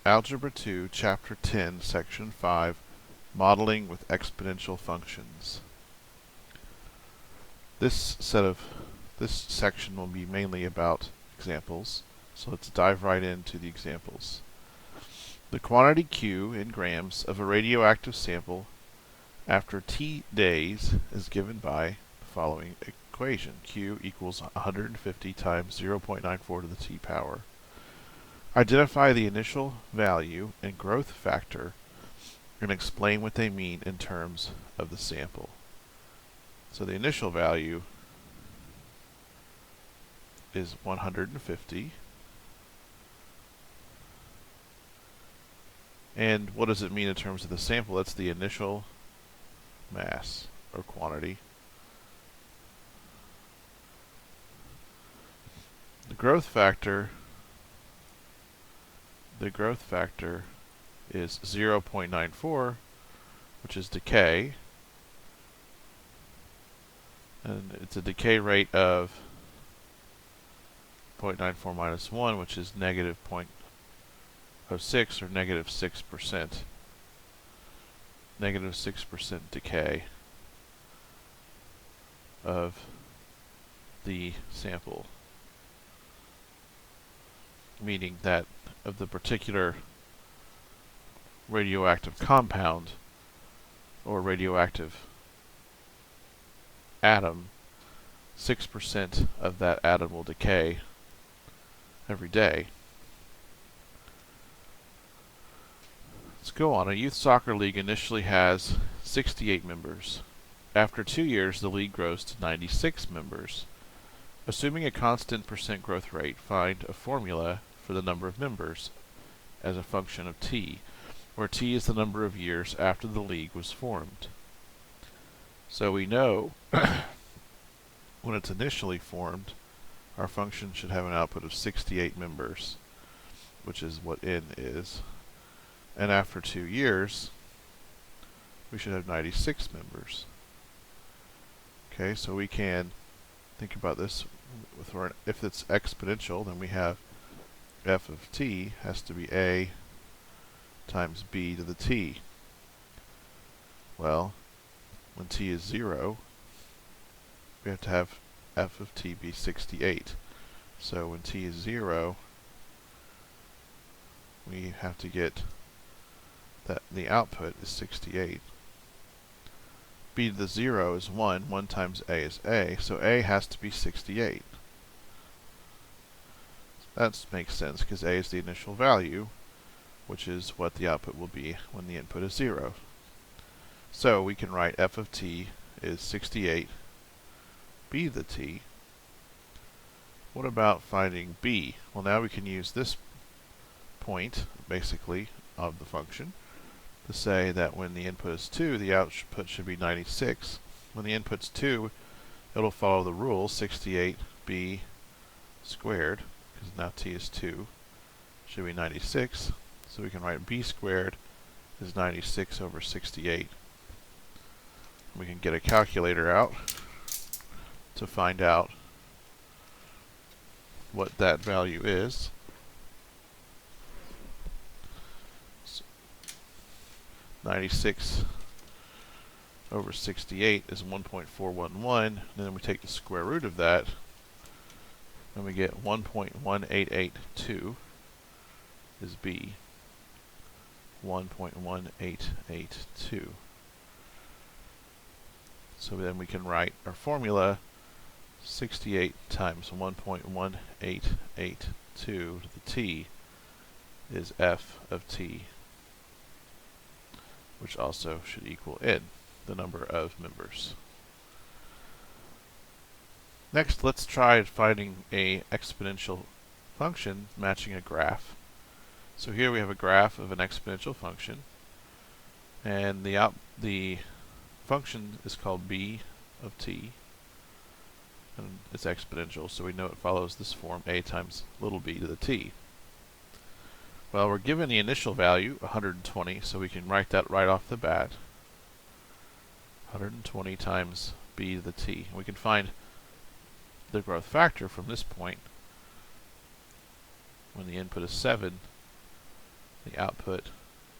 Algebra 2, Chapter 10, Section 5, Modeling with Exponential Functions. This section will be mainly about examples, so let's dive right into the examples. The quantity Q in grams of a radioactive sample after T days is given by the following equation. Q equals 150 times 0.94 to the T power. Identify the initial value and growth factor and explain what they mean in terms of the sample. So the initial value is 150. And what does it mean in terms of the sample? That's the initial mass or quantity. The growth factor is 0.94, which is decay. And it's a decay rate of 0.94 minus 1, which is negative 0.06 or negative 6%. Negative 6% decay of the sample, meaning that of the particular radioactive compound or radioactive atom, 6% of that atom will decay every day. Let's go on. A youth soccer league initially has 68 members. After 2 years, the league grows to 96 members. Assuming a constant percent growth rate, find a formula for the number of members as a function of t, where t is the number of years after the league was formed. So we know when it's initially formed, our function should have an output of 68 members, which is what n is. And after 2 years, we should have 96 members. Okay, so we can think about this if it's exponential, then we have f of t has to be a times b to the t. Well, when t is 0, we have to have f of t be 68. So when t is 0, we have to get that the output is 68. b to the 0 is 1. 1 times a is a, so a has to be 68. That makes sense because a is the initial value, which is what the output will be when the input is 0. So we can write f of t is 68 b to the t. What about finding b? Well, now we can use this point, basically, of the function to say that when the input is 2, the output should be 96. When the input's 2, it'll follow the rule 68b squared, because now t is 2, should be 96. So we can write b squared is 96 over 68. We can get a calculator out to find out what that value is. So 96 over 68 is 1.411. Then we take the square root of that, and we get 1.1882 is b. 1.1882. So then we can write our formula 68 times 1.1882 to the t is f of t, which also should equal n, the number of members. Next, let's try finding a exponential function matching a graph. So here we have a graph of an exponential function, and the function is called b of t, and it's exponential, so we know it follows this form, a times little b to the t. Well, we're given the initial value, 120, so we can write that right off the bat. 120 times b to the t. We can find the growth factor from this point. When the input is 7, the the output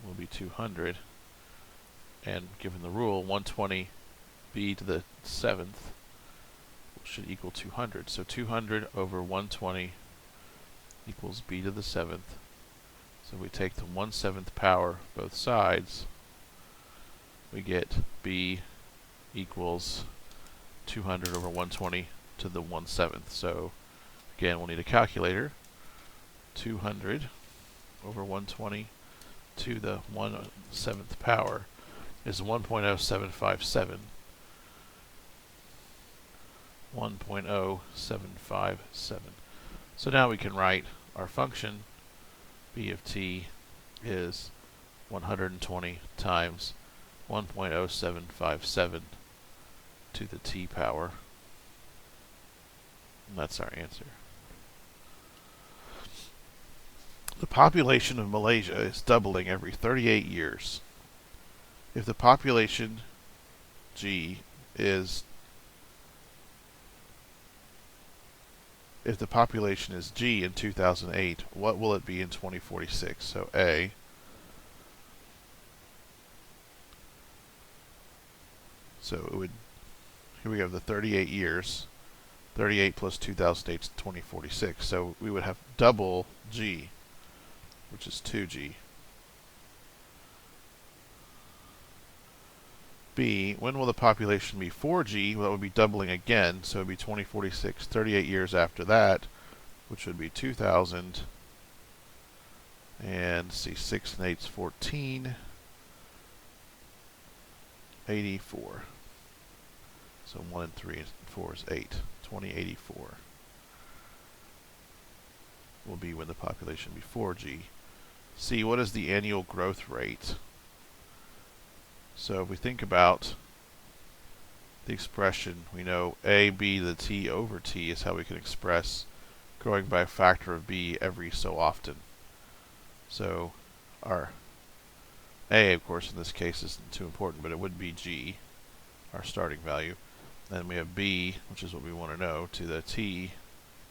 will be 200. And given the rule, 120 b to the 7th should equal 200. So 200 over 120 equals b to the 7th. So we take the 1/7 power both sides, we get b equals 200 over 120 to the 1/7. So again, we'll need a calculator. 200 over 120 to the 1/7 power is 1.0757. 1.0757. So now we can write our function b of t is 120 times 1.0757 to the t power. And that's our answer. The population of Malaysia is doubling every 38 years. If the population G is If the population is G in 2008, what will it be in 2046? So A, so it would, here we have the 38 years, 38 plus 2008 is 2046, so we would have double G, which is 2G. B, when will the population be 4G? Well, it would be doubling again, so it would be 2046, 38 years after that, which would be 2000. And see, 6 and 8 is 14. 84. So 1 and 3 and 4 is 8. 2084 will be when the population be 4G. C, what is the annual growth rate? So if we think about the expression, we know a b to the t over t is how we can express growing by a factor of b every so often. So our a, of course, in this case isn't too important, but it would be g, our starting value. Then we have b, which is what we want to know, to the t,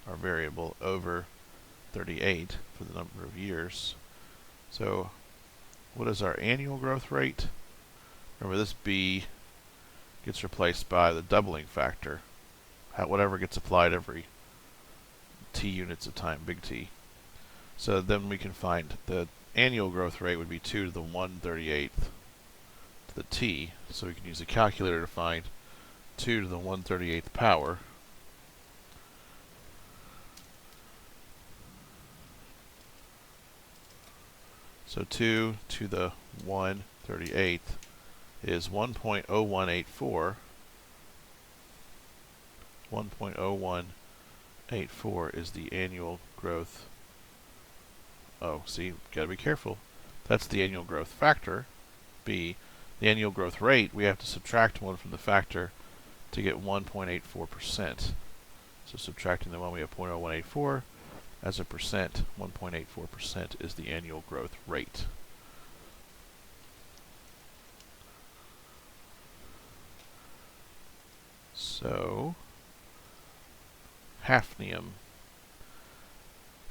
our variable, over 38 for the number of years. So what is our annual growth rate? Remember, this b gets replaced by the doubling factor, whatever gets applied every t units of time, big T. So then we can find the annual growth rate would be 2 to the 1/38th to the t. So we can use a calculator to find 2 to the 1/38th power. So 2 to the 1/38th is 1.0184. 1.0184 is the annual growth. Oh, see, gotta be careful. That's the annual growth factor, B. The annual growth rate, we have to subtract 1 from the factor to get 1.84%. So subtracting the 1, we have 0.0184. As a percent, 1.84% is the annual growth rate. So, hafnium.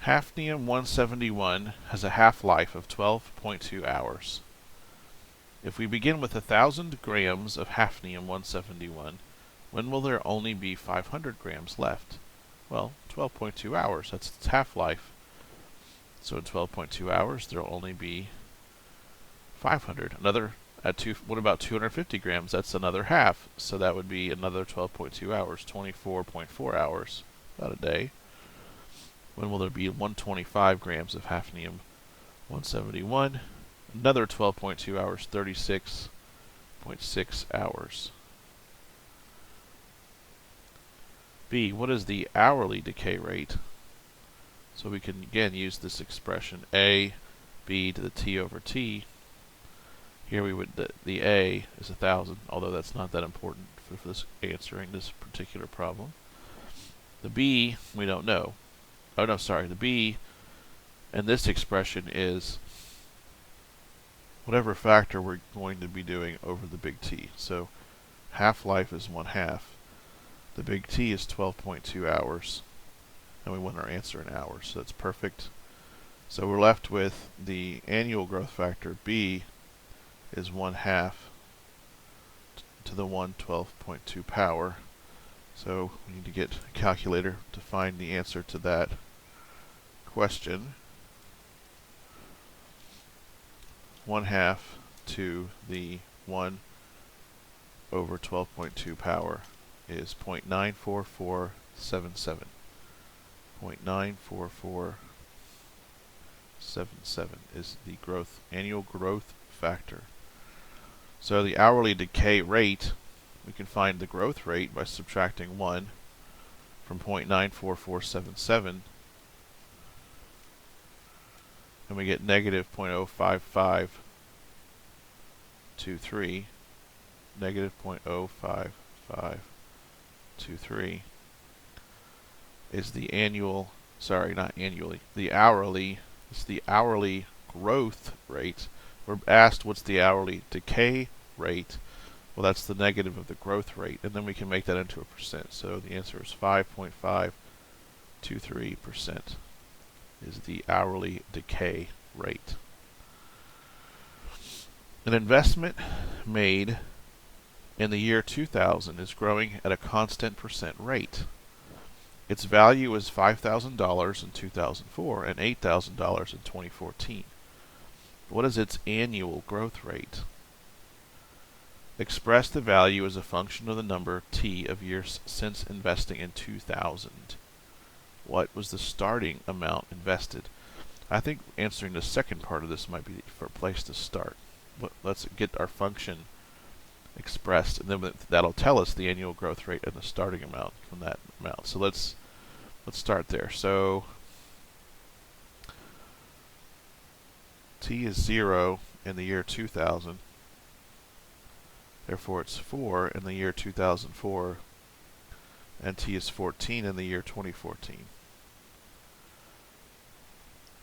Hafnium-171 has a half-life of 12.2 hours. If we begin with 1,000 grams of hafnium-171, when will there only be 500 grams left? Well, 12.2 hours, that's its half-life. So in 12.2 hours, there will only be 500. What about 250 grams? That's another half. So that would be another 12.2 hours, 24.4 hours, about a day. When will there be 125 grams of hafnium-171? Another 12.2 hours, 36.6 hours. B, what is the hourly decay rate? So we can again use this expression, A, B to the T over T. Here we would, the A is 1,000, although that's not that important for this answering this particular problem. The B, we don't know. Oh no, sorry, the B in this expression is whatever factor we're going to be doing over the big T. So half-life is 1/2. The big T is 12.2 hours. And we want our answer in hours, so that's perfect. So we're left with the annual growth factor, B, is 1/2 to the 112.2 power. So we need to get a calculator to find the answer to that question. 1/2 to the 1 over 12.2 power is 0.94477. 0.94477 is the annual growth factor. So the hourly decay rate, we can find the growth rate by subtracting 1 from 0.94477, and we get negative 0.05523. Negative 0.05523 is the annual, sorry, not annually, the hourly, it's the hourly growth rate. We're asked what's the hourly decay rate. Well, that's the negative of the growth rate, and then we can make that into a percent. So the answer is 5.523% is the hourly decay rate. An investment made in the year 2000 is growing at a constant percent rate. Its value is $5,000 in 2004 and $8,000 in 2014. What is its annual growth rate? Express the value as a function of the number t of years since investing in 2000. What was the starting amount invested? I think answering the second part of this might be for a place to start. Let's get our function expressed, and then that'll tell us the annual growth rate and the starting amount from that amount. So let's start there. So t is 0 in the year 2000. Therefore, it's 4 in the year 2004, and t is 14 in the year 2014.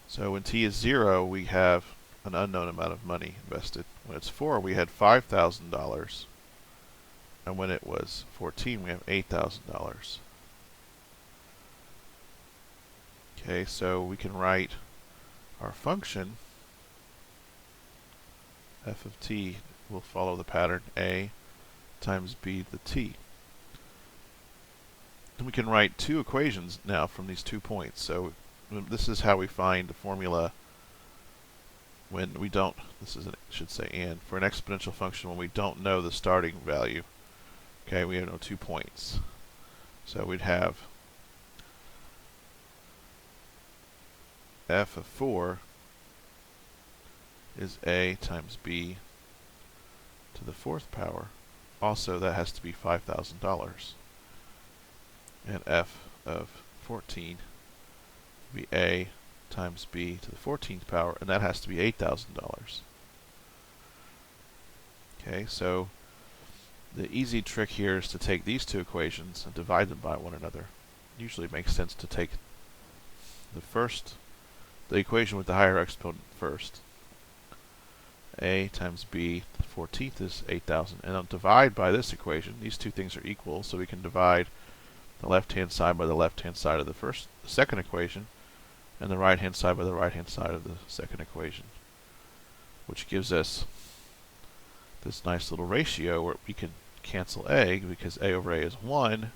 So when t is 0, we have an unknown amount of money invested. When it's 4, we had $5,000, and when it was 14, we have $8,000. Okay, so we can write our function f of t will follow the pattern a times b to the t. And we can write two equations now from these 2 points. So this is how we find the formula when we don't, should say and, for an exponential function when we don't know the starting value. Okay, we have no 2 points. So we'd have f of 4 is a times b to the 4th power. Also, that has to be $5,000. And f of 14 would be a times b to the 14th power, and that has to be $8,000. Okay, so the easy trick here is to take these two equations and divide them by one another. Usually it makes sense to take the equation with the higher exponent first. A times b to the 14th is 8,000. And I'll divide by this equation. These two things are equal, so we can divide the left-hand side by the left-hand side of the second equation, and the right-hand side by the right-hand side of the second equation, which gives us this nice little ratio where we can cancel a, because a over a is 1,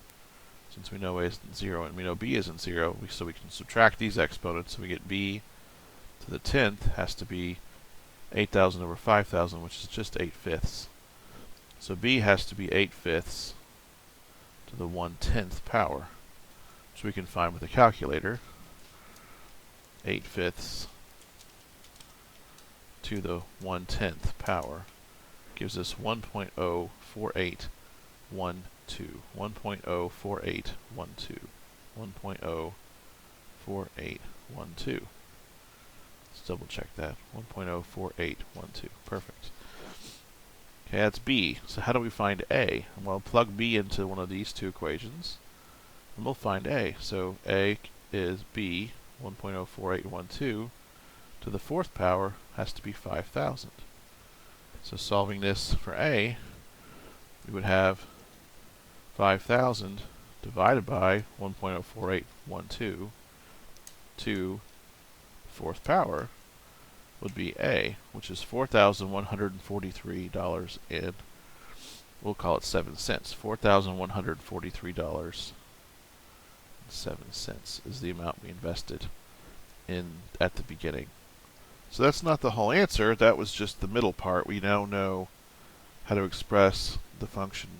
since we know a isn't 0 and we know b isn't 0, so we can subtract these exponents, so we get b to the 10th has to be 8,000 over 5,000, which is just 8/5. So b has to be 8/5 to the 1/10th power, which we can find with a calculator. 8/5 to the 1/10th power gives us 1.04812. 1.04812. 1.04812. Let's double check that. 1.04812. Perfect. Okay, that's b. So how do we find a? Well, plug b into one of these two equations, and we'll find a. So a is b, 1.04812, to the 4th power has to be 5,000. So solving this for a, we would have 5,000 divided by 1.04812 to fourth power would be A, which is $4,143 and we'll call it 7 cents. $4,143.07 is the amount we invested in at the beginning. So that's not the whole answer. That was just the middle part. We now know how to express the function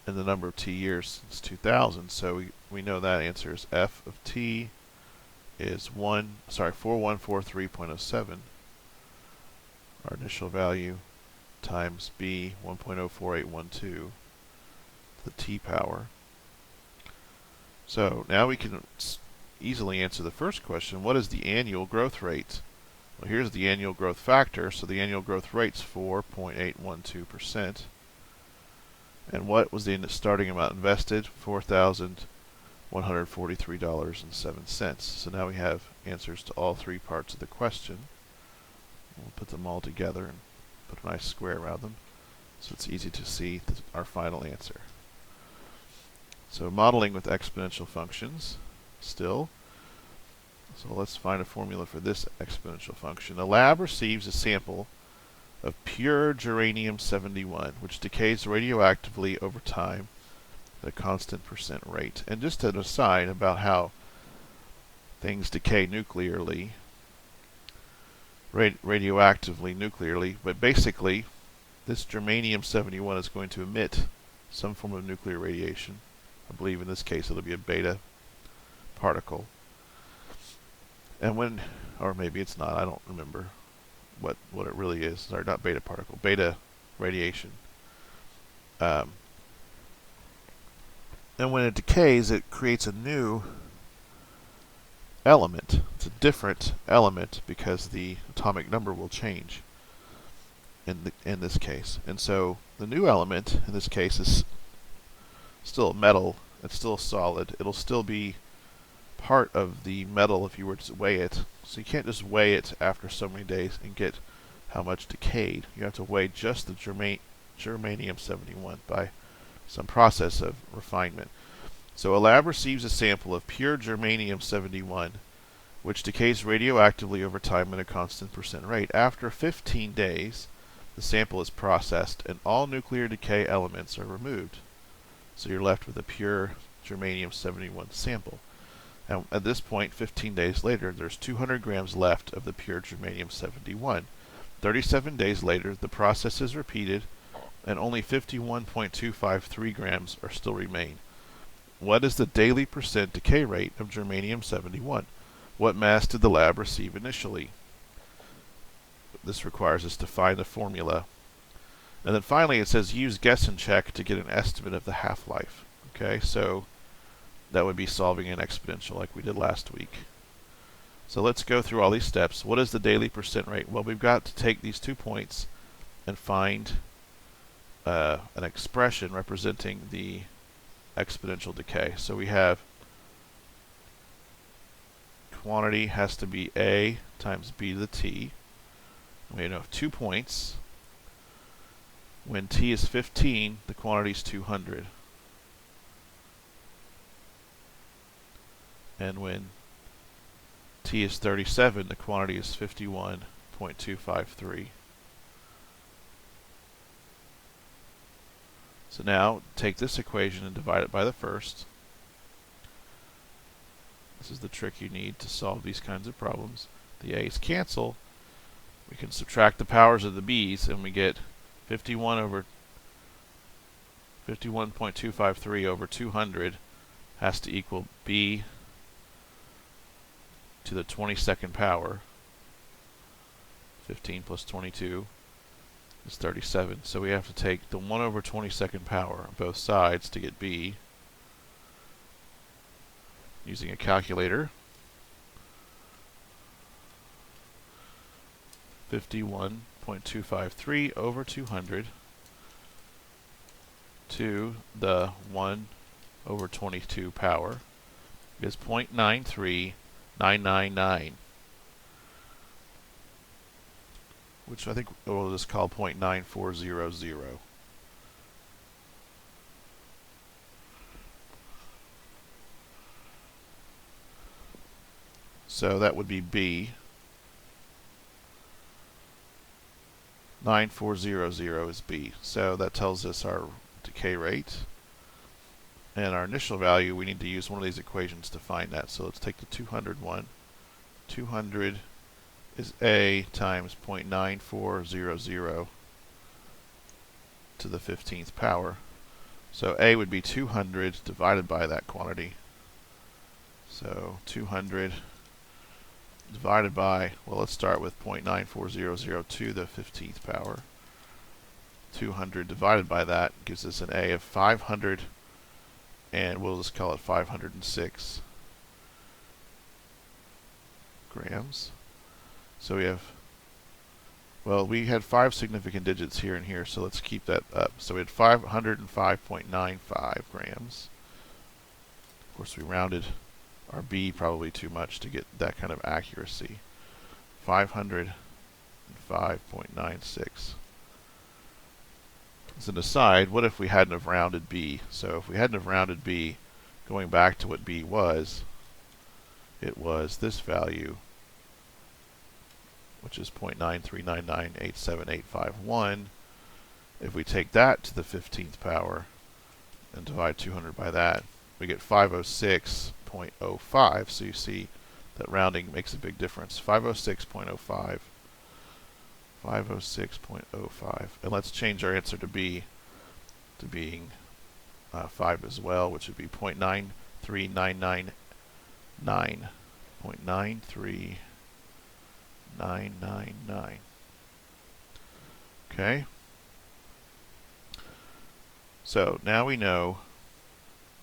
in the number of t years since 2000. So we know that answer is f of t is 4143.07. Our initial value times b 1.04812, the t power. So now we can easily answer the first question. What is the annual growth rate? Well, here's the annual growth factor. So the annual growth rate's 4.812%. And what was the starting amount invested? $4,143.07. So now we have answers to all three parts of the question. We'll put them all together and put a nice square around them so it's easy to see our final answer. So modeling with exponential functions still. So let's find a formula for this exponential function. A lab receives a sample of pure germanium-71, which decays radioactively over time at a constant % rate. And just an aside about how things decay nuclearly, radioactively nuclearly, but basically this germanium-71 is going to emit some form of nuclear radiation. I believe in this case it'll be a beta particle. And when, or maybe it's not, I don't remember what it really is. Sorry, not beta particle, beta radiation. And when it decays, it creates a new element. It's a different element because the atomic number will change in this case. And so the new element in this case is still a metal. It's still solid. It'll still be part of the metal if you were to weigh it. So you can't just weigh it after so many days and get how much decayed. You have to weigh just the germanium-71 by some process of refinement. So a lab receives a sample of pure germanium-71, which decays radioactively over time at a constant % rate. After 15 days, the sample is processed and all nuclear decay elements are removed. So you're left with a pure germanium-71 sample. Now, at this point, 15 days later, there's 200 grams left of the pure germanium-71. 37 days later, the process is repeated, and only 51.253 grams are still remain. What is the daily % decay rate of germanium-71? What mass did the lab receive initially? This requires us to find the formula. And then finally, it says use guess and check to get an estimate of the half-life. Okay, so that would be solving an exponential like we did last week. So let's go through all these steps. What is the daily % rate? Well, we've got to take these 2 points and find an expression representing the exponential decay. So we have quantity has to be A times B to the T. We have 2 points. When T is 15, the quantity is 200. And when T is 37, the quantity is 51.253. So now, take this equation and divide it by the first. This is the trick you need to solve these kinds of problems. The A's cancel. We can subtract the powers of the B's, and we get 51.253 over 200 has to equal B to the 22nd power. 15 plus 22 is 37. So we have to take the 1 over 22nd power on both sides to get B. Using a calculator. 51.253 over 200 to the 1 over 22 power is 0.93999, which I think we'll just call 0.9400. So that would be B. 9400 is B. So that tells us our decay rate. And our initial value, we need to use one of these equations to find that. So let's take the 200 one. 200 is A times 0.9400 to the 15th power. So A would be 200 divided by that quantity. So 200 divided by, well, let's start with 0.9400 to the 15th power. 200 divided by that gives us an A of 500, and we'll just call it 506 grams. So we have, well, we had 5 significant digits here and here, so let's keep that up. So we had 505.95 grams. Of course, we rounded our B probably too much to get that kind of accuracy. 505.96. As an aside, what if we hadn't have rounded B? So if we hadn't have rounded B, going back to what B was, it was this value, which is 0.939987851. If we take that to the 15th power and divide 200 by that, we get 506.05. So you see that rounding makes a big difference. 506.05. 506.05. And let's change our answer to B to being 5 as well, which would be 0.93999. 0.93999. Okay. So now we know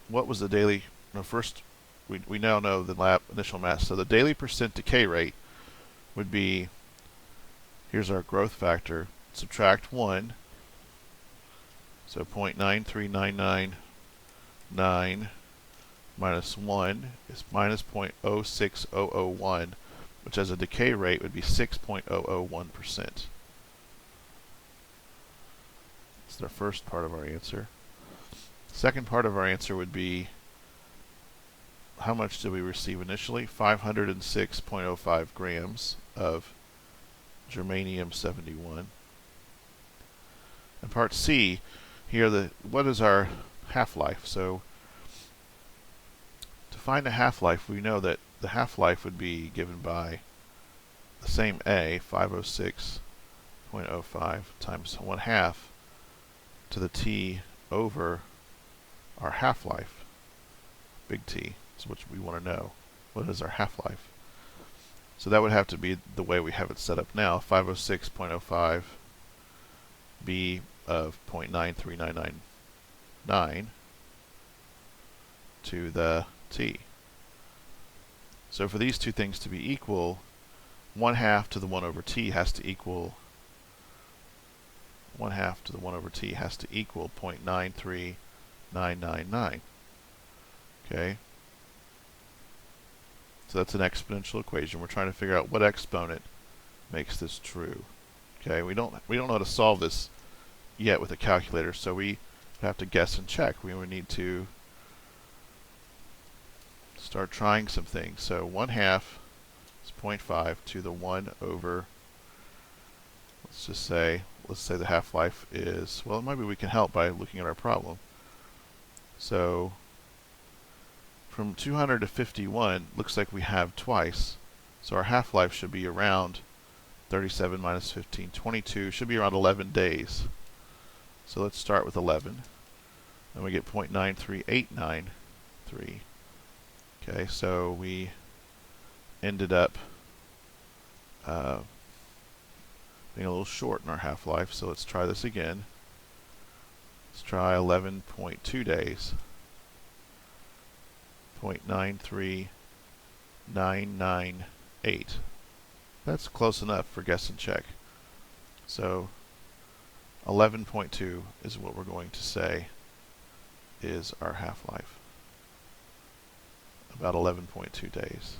what was the daily. No, first we now know the initial mass. So the daily percent decay rate would be, here's our growth factor, subtract 1, so 0.93999 minus 1 is minus 0.06001, which as a decay rate would be 6.001%. That's the first part of our answer. Second part of our answer would be, how much did we receive initially? 506.05 grams of germanium 71. And part C, here, what is our half-life? So to find the half-life, we know that the half-life would be given by the same A, 506.05 times 1/2 to the T over our half-life, big T, is what we want to know. What is our half-life? So that would have to be the way we have it set up now, 506.05 B of 0.93999 to the T. So for these two things to be equal, 1/2 to the 1 over T has to equal 1/2 to the 1 over T has to equal 0.93999. Okay? So that's an exponential equation. We're trying to figure out what exponent makes this true. Okay? We don't know how to solve this yet with a calculator, so we have to guess and check. We would need to start trying some things. So 1/2 is 0.5 to the 1 over, let's say the half-life is, well, maybe we can help by looking at our problem. So from 200 to 51, looks like we have twice. So our half-life should be around 37 minus 15, 22, should be around 11 days. So let's start with 11. And we get 0.93893. Okay, so we ended up being a little short in our half-life, so let's try this again. Let's try 11.2 days. 0.93998. That's close enough for guess and check. So 11.2 is what we're going to say is our half-life. About 11.2 days.